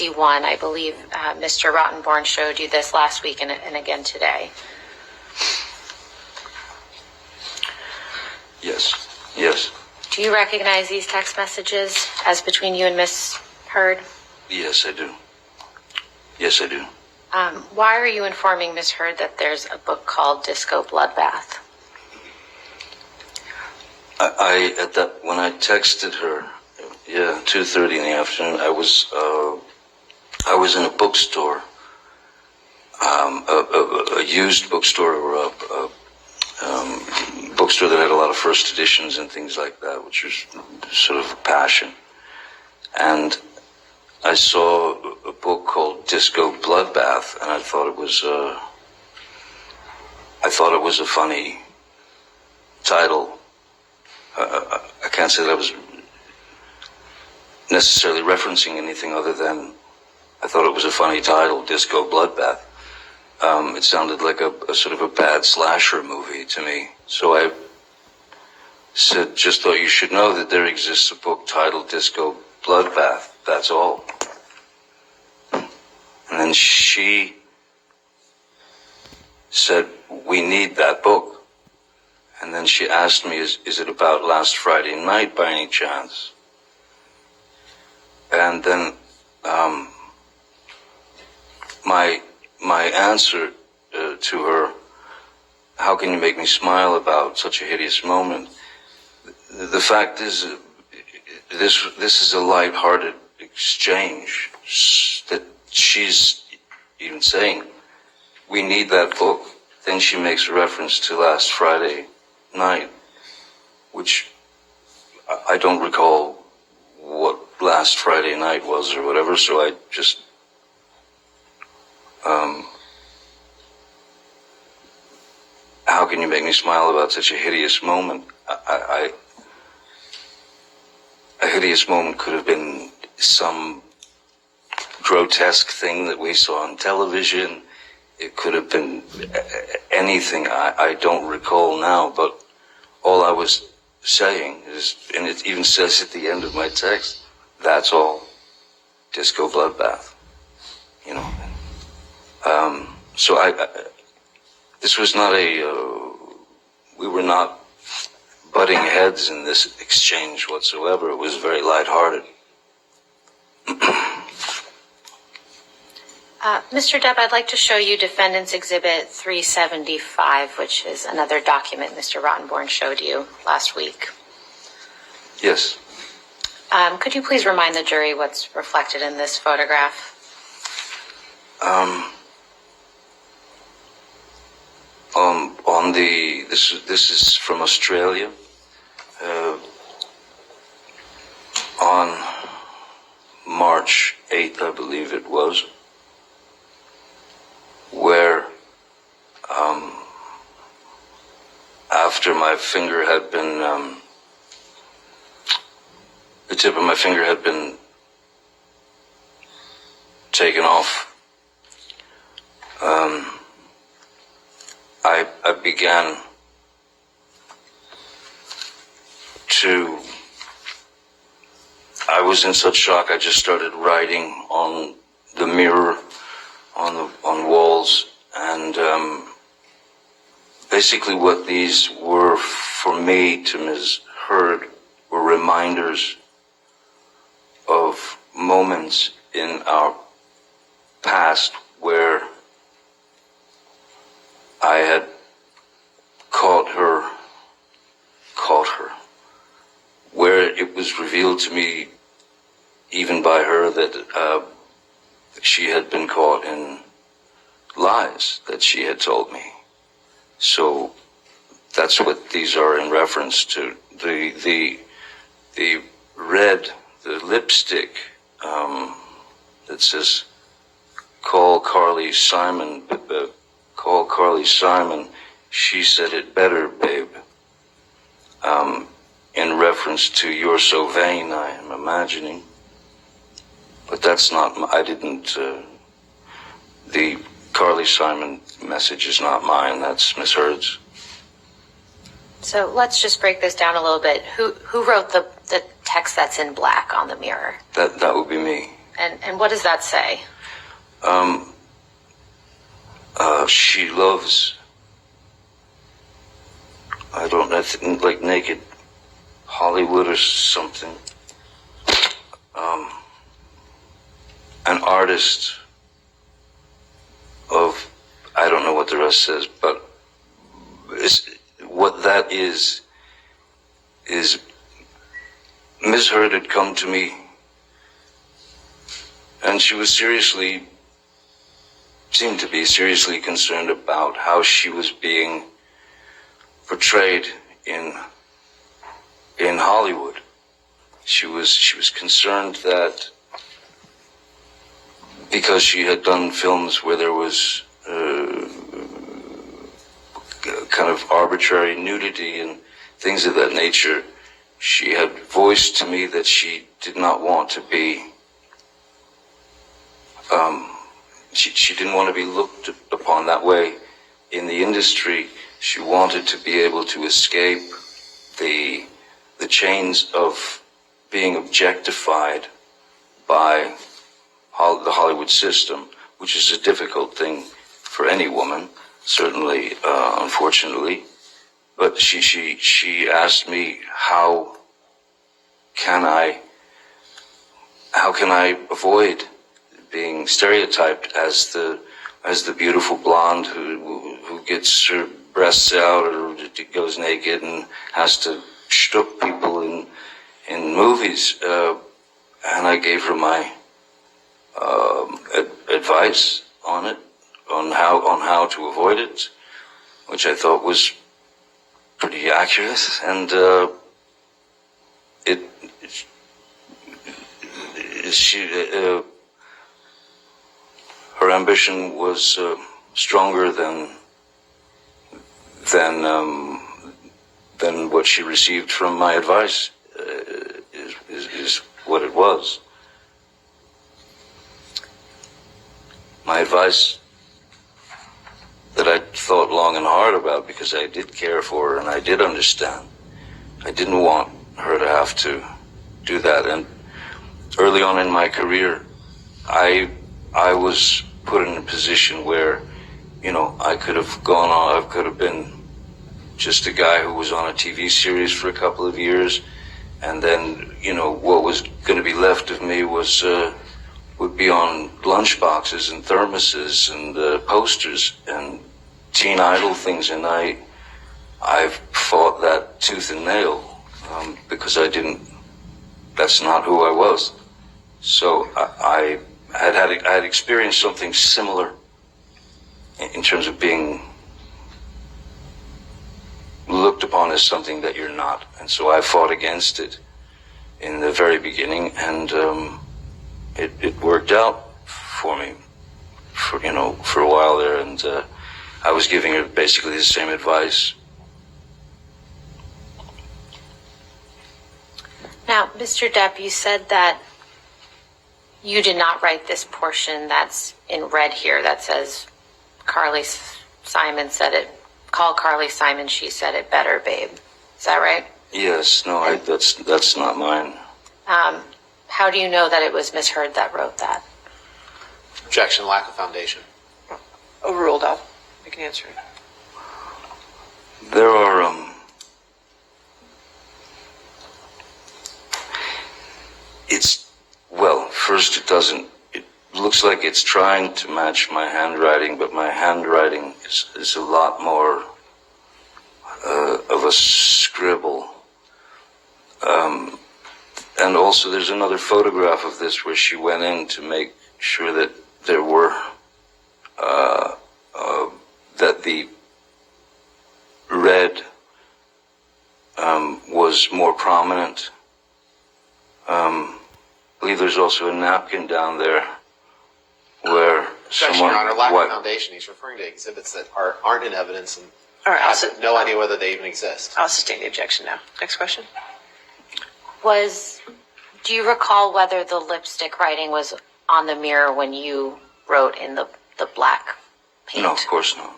61. I believe Mr. Rottenborn showed you this last week and again today. Yes. Yes. Do you recognize these text messages as between you and Miss Heard? Yes, I do. Yes, I do. Why are you informing Miss Heard that there's a book called Disco Bloodbath? When I texted her, 2:30 in the afternoon, I was in a bookstore, a used bookstore, or a bookstore that had a lot of first editions and things like that, which was sort of a passion. And I saw a book called Disco Bloodbath, and I thought it was a funny title. I can't say that I was necessarily referencing anything other than I thought it was a funny title, Disco Bloodbath. It sounded like a sort of a bad slasher movie to me. So I said, just thought you should know that there exists a book titled Disco Bloodbath. That's all. And then she said, we need that book. And then she asked me, is it about last Friday night by any chance? And then my answer to her, how can you make me smile about such a hideous moment? The fact is, this is a light-hearted exchange that she's even saying, we need that book. Then she makes a reference to last Friday night, which I don't recall what last Friday night was or whatever, so I just how can you make me smile about such a hideous moment? A hideous moment could have been some grotesque thing that we saw on television. It could have been anything. I don't recall now, but all I was saying is, and it even says at the end of my text, that's all. Disco Bloodbath. You know. So this was not we were not butting heads in this exchange whatsoever. It was very lighthearted. Mr. Depp, I'd like to show you Defendant's Exhibit 375, which is another document Mr. Rottenborn showed you last week. Yes. Could you please remind the jury what's reflected in this photograph? This is from Australia. On March 8th, I believe it was, where after my finger had been, the tip of my finger had been taken off, I began to, I was in such shock, I just started writing on the mirror, on walls, and basically what these were for me to Ms. Heard were reminders of moments in our past where I had caught her, where it was revealed to me, even by her, that she had been caught in lies that she had told me. So that's what these are in reference to. The red, the lipstick that says, call Carly Simon, call Carly Simon, she said it better, babe. In reference to You're So Vain, I am imagining. But that's not, I didn't, the Carly Simon message is not mine, that's Miss Heard's. So let's just break this down a little bit. Who wrote the text that's in black on the mirror? That would be me. And what does that say? She loves, I think like naked Hollywood or something. An artist of, I don't know what the rest says, but what that is Ms. Heard had come to me and she was seemed to be seriously concerned about how she was being portrayed in Hollywood. She was concerned that because she had done films where there was kind of arbitrary nudity and things of that nature, she had voiced to me that she did not want to be, she didn't want to be looked upon that way in the industry. She wanted to be able to escape the chains of being objectified by the Hollywood system, which is a difficult thing for any woman, certainly, unfortunately. But she asked me, how can I avoid being stereotyped as the beautiful blonde who gets her breasts out or goes naked and has to shtuck people in movies? And I gave her my advice on it, on how to avoid it, which I thought was pretty accurate. And her ambition was stronger than what she received from my advice. Is what it was. My advice that I thought long and hard about, because I did care for her and I did understand. I didn't want her to have to do that. And early on in my career, I was put in a position where, I could have gone on, I could have been just a guy who was on a TV series for a couple of years, and then, what was going to be left of me would be on lunchboxes and thermoses and posters and teen idol things, and I've fought that tooth and nail because that's not who I was. So I had experienced something similar in terms of being looked upon as something that you're not, and so I fought against it in the very beginning, and it worked out for me for a while there, and I was giving her basically the same advice. Now, Mr. Depp, you said that you did not write this portion that's in red here that says Carly Simon said it. Call Carly Simon, she said it better, babe. Is that right? Yes, no, that's not mine. How do you know that it was Miss Heard that wrote that? Objection, lack of foundation. Overruled. You can answer it. There are, first it looks like it's trying to match my handwriting, but my handwriting is a lot more of a scribble. And also there's another photograph of this where she went in to make sure that there were, that the red was more prominent. I believe there's also a napkin down there where Objection, someone... Your Honor, lack of foundation. He's referring to exhibits that aren't in evidence and All right, have no idea whether they even exist. I'll sustain the objection now. Next question. Do you recall whether the lipstick writing was on the mirror when you wrote in the black paint? No, of course not.